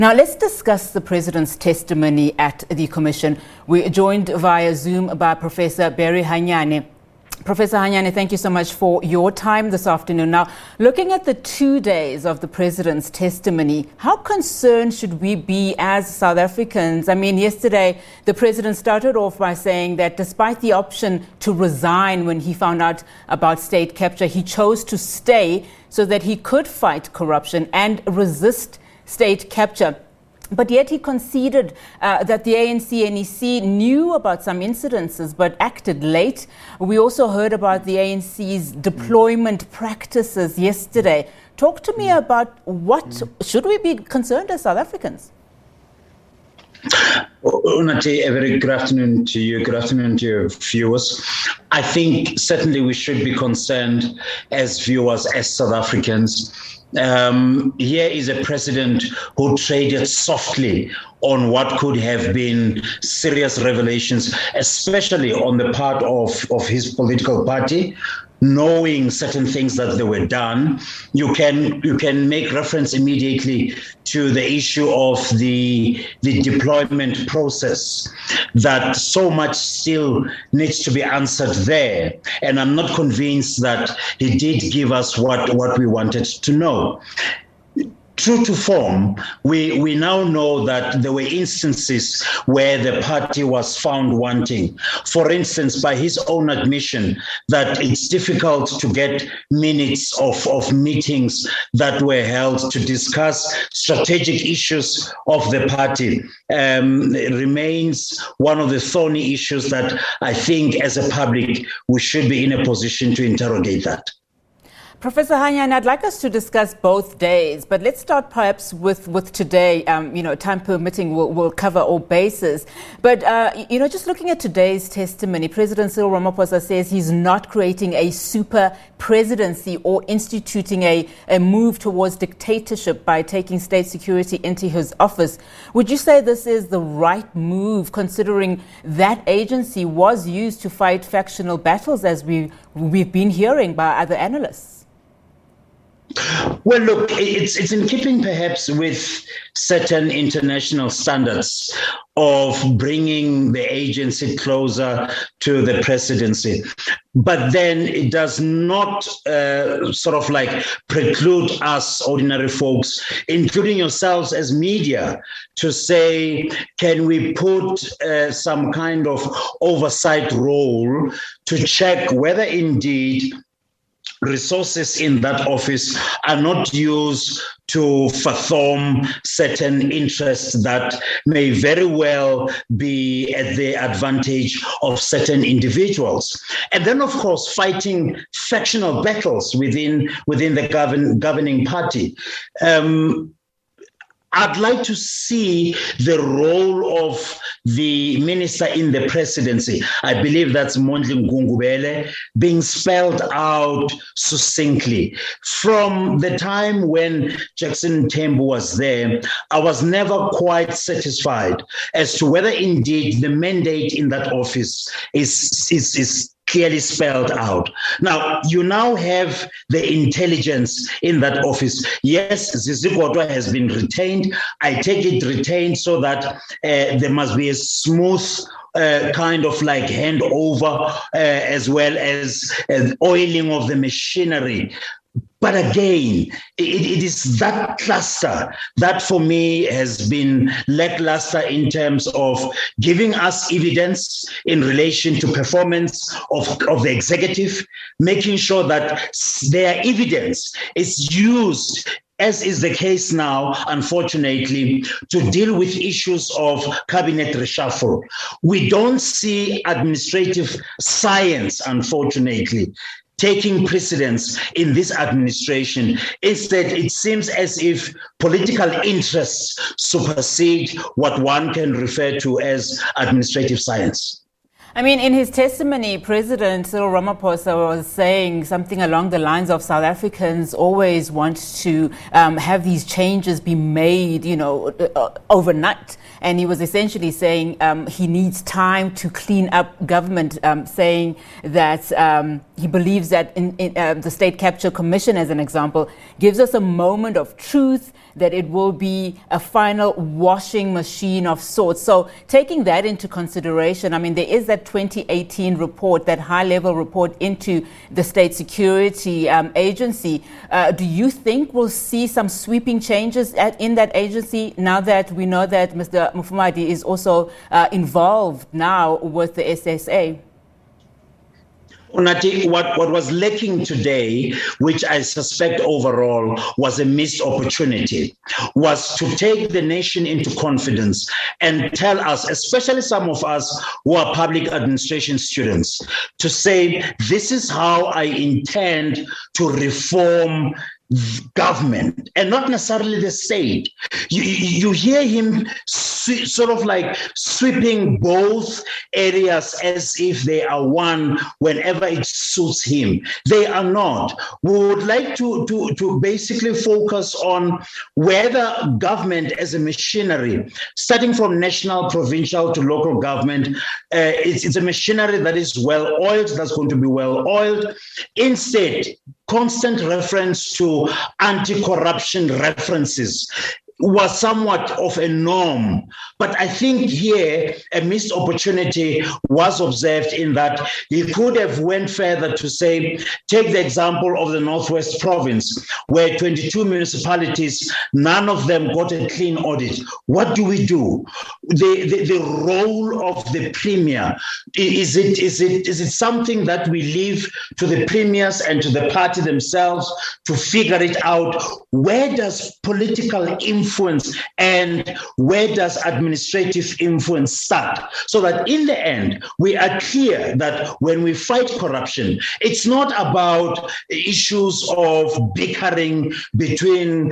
Now, let's discuss the President's testimony at the Commission. We're joined via Zoom by Professor Barry Hanyane. Professor Hanyane, thank you so much for your time this afternoon. Now, looking at the 2 days of the President's testimony, how concerned should we be as South Africans? I mean, yesterday, the President started off by saying that despite the option to resign when he found out about state capture, he chose to stay so that he could fight corruption and resist state capture. But yet he conceded that the ANC-NEC knew about some incidences but acted late. We also heard about the ANC's deployment practices yesterday. Talk to me about what should we be concerned as South Africans? Unati, a very good afternoon to you. Good afternoon to your viewers. I think certainly we should be concerned as viewers, as South Africans. Here is a president who traded softly on what could have been serious revelations, especially on the part of his political party. Knowing certain things that they were done, you can make reference immediately to the issue of the deployment process, that so much still needs to be answered there. And I'm not convinced that he did give us what we wanted to know. True to form, we now know that there were instances where the party was found wanting. For instance, by his own admission, that it's difficult to get minutes of meetings that were held to discuss strategic issues of the party. It remains one of the thorny issues that I think as a public, we should be in a position to interrogate that. Professor Hanyane, I'd like us to discuss both days, but let's start perhaps with today. Time permitting, we'll cover all bases. But, just looking at today's testimony, President Cyril Ramaphosa says he's not creating a super presidency or instituting a move towards dictatorship by taking state security into his office. Would you say this is the right move, considering that agency was used to fight factional battles, as we've been hearing by other analysts? Well, look, it's in keeping perhaps with certain international standards of bringing the agency closer to the presidency. But then it does not preclude us ordinary folks, including yourselves as media, to say, can we put some kind of oversight role to check whether indeed resources in that office are not used to fathom certain interests that may very well be at the advantage of certain individuals. And then, of course, fighting factional battles within the governing party. I'd like to see the role of the minister in the presidency. I believe that's Mondli Ngungubele, being spelled out succinctly. From the time when Jackson Tembu was there, I was never quite satisfied as to whether indeed the mandate in that office is clearly spelled out. Now, you now have the intelligence in that office. Yes, Zizikodwa has been retained. I take it retained so that there must be a smooth handover as well as oiling of the machinery. But again, it is that cluster that for me has been lackluster in terms of giving us evidence in relation to performance of the executive, making sure that their evidence is used, as is the case now, unfortunately, to deal with issues of cabinet reshuffle. We don't see administrative science, unfortunately, taking precedence in this administration. Instead, it seems as if political interests supersede what one can refer to as administrative science. I mean, in his testimony, President Cyril Ramaphosa was saying something along the lines of South Africans always want to have these changes be made, overnight. And he was essentially saying he needs time to clean up government, saying that he believes that in the State Capture Commission, as an example, gives us a moment of truth that it will be a final washing machine of sorts. So taking that into consideration, I mean, there is that 2018 report, that high-level report into the State Security Agency. Do you think we'll see some sweeping changes in that agency now that we know that Mr. Mufamadi is also involved now with the SSA? Unati, what was lacking today, which I suspect overall was a missed opportunity, was to take the nation into confidence and tell us, especially some of us who are public administration students, to say, this is how I intend to reform government and not necessarily the state. You hear him sort of like sweeping both areas as if they are one whenever it suits him. They are not. We would like to basically focus on whether government as a machinery, starting from national, provincial to local government, it's a machinery that is well-oiled, that's going to be well-oiled. Instead, constant reference to anti-corruption references was somewhat of a norm. But I think here a missed opportunity was observed in that he could have went further to say, take the example of the Northwest Province, where 22 municipalities, none of them got a clean audit. What do we do? The role of the premier, is it something that we leave to the premiers and to the party themselves to figure it out? Where does political influence and where does administrative influence start? So that in the end, we are clear that when we fight corruption, it's not about issues of bickering between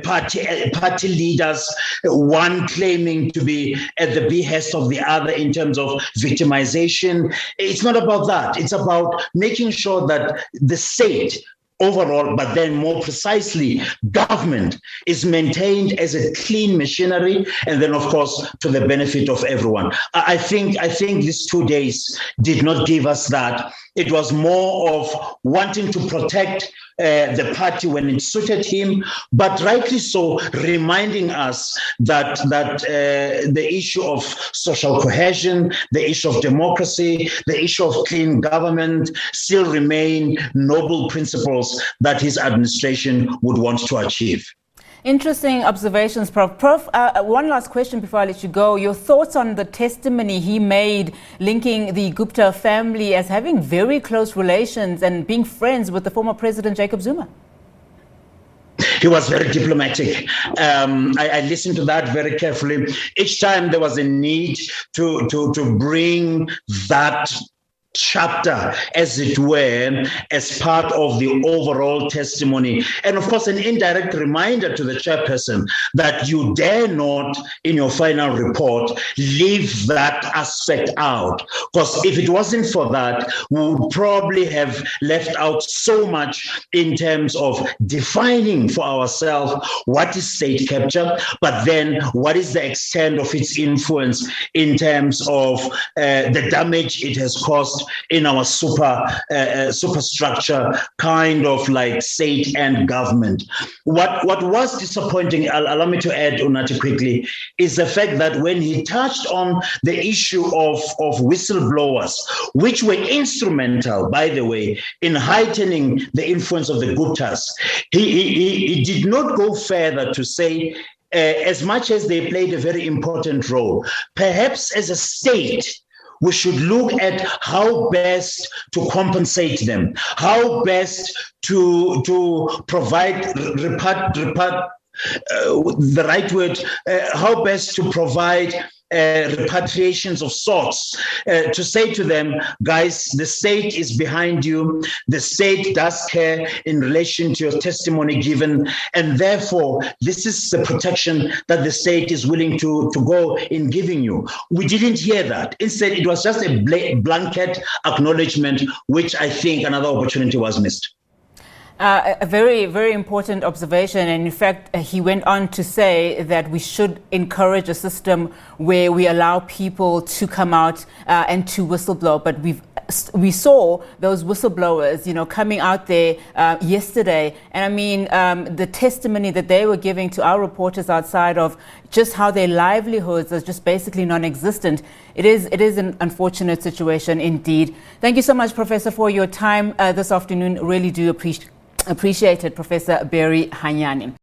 party leaders, one claiming to be at the behest of the other in terms of victimization. It's not about that. It's about making sure that the state overall, but then more precisely, government is maintained as a clean machinery, and then, of course, to the benefit of everyone. I think these 2 days did not give us that. It was more of wanting to protect the party when it suited him, but rightly so, reminding us that the issue of social cohesion, the issue of democracy, the issue of clean government still remain noble principles that his administration would want to achieve. Interesting observations, Prof. Prof, one last question before I let you go. Your thoughts on the testimony he made linking the Gupta family as having very close relations and being friends with the former President Jacob Zuma? He was very diplomatic. I listened to that very carefully. Each time there was a need to bring that chapter, as it were, as part of the overall testimony. And of course, an indirect reminder to the chairperson that you dare not, in your final report, leave that aspect out. Because if it wasn't for that, we would probably have left out so much in terms of defining for ourselves what is state capture, but then what is the extent of its influence in terms of the damage it has caused in our superstructure kind of like state and government. What was disappointing, allow me to add, Unati, quickly, is the fact that when he touched on the issue of whistleblowers, which were instrumental, by the way, in heightening the influence of the Guptas, he did not go further to say, as much as they played a very important role, perhaps as a state, we should look at how best to compensate them, how best to provide the right word, how best to provide repatriations of sorts, to say to them, guys, the state is behind you, the state does care in relation to your testimony given, and therefore this is the protection that the state is willing to go in giving you. We didn't hear that. Instead, it was just a blanket acknowledgement, which I think another opportunity was missed. A very, very important observation. And in fact, he went on to say that we should encourage a system where we allow people to come out and to whistleblow. But we've we saw those whistleblowers, coming out there yesterday. And I mean, the testimony that they were giving to our reporters outside of just how their livelihoods are just basically non-existent. It is an unfortunate situation indeed. Thank you so much, Professor, for your time this afternoon. Really do appreciate it, Professor Barry Hanyane.